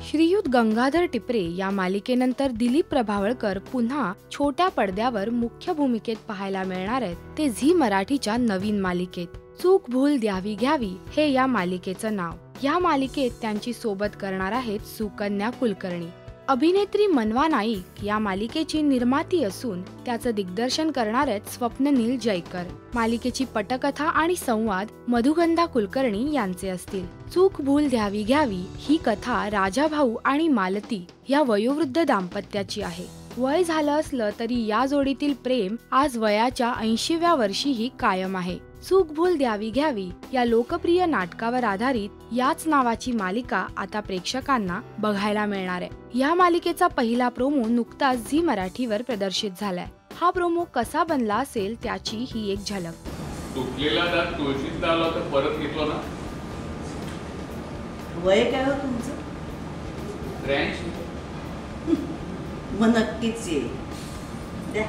श्रीयुत गंगाधर टिपरे या मालिकेनंतर दिलीप प्रभावळकर पुन्हा छोट्या पडद्यावर मुख्य भूमिकेत पाहायला मिळणार आहेत, ते झी मराठीच्या नवीन मालिकेत. चूक भूल द्यावी घ्यावी हे या मालिकेचं नाव. या मालिकेत त्यांची सोबत करणार आहेत सुकन्या कुलकर्णी. अभिनेत्री मनवा नाईक या मालिकेची निर्माती असून त्याचं दिग्दर्शन करणार आहेत स्वप्ननील जयकर. मालिकेची पटकथा आणि संवाद मधुगंधा कुलकर्णी यांचे असतील. चूक भूल द्यावी घ्यावी ही कथा राजाभाऊ आणि मालती या वयोवृद्ध दाम्पत्याची आहे. वय झालं असलं तरी या जोडीतील प्रेम आज वयाच्या 80व्या वर्षीही कायम आहे. चूक भूल द्यावी घ्यावी या लोकप्रिय नाटकावर आधारित याच नावाची मालिका आता प्रेक्षकांना बघायला मिळणार आहे. या मालिकेचा पहिला प्रोमो नुकताच झी मराठीवर प्रदर्शित झालाय. हा प्रोमो कसा बनला असेल त्याची ही एक झलक. तुटलेला दात तुळशीत लावला तर परत घेतलो ना. वय काय हो तुमचं? 83. मग नक्कीच येईल. द्या.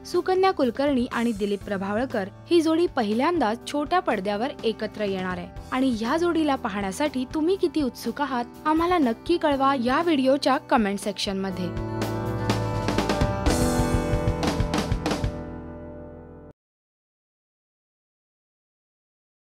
सुकन्या कुलकर्णी आणि दिलीप प्रभावळकर ही जोडी पहिल्यांदाच छोट्या पडद्यावर एकत्र येणार आहे आणि या जोडीला पाहण्यासाठी तुम्ही किती उत्सुक आहात आम्हाला नक्की कळवा या व्हिडिओच्या कमेंट सेक्शन मध्ये.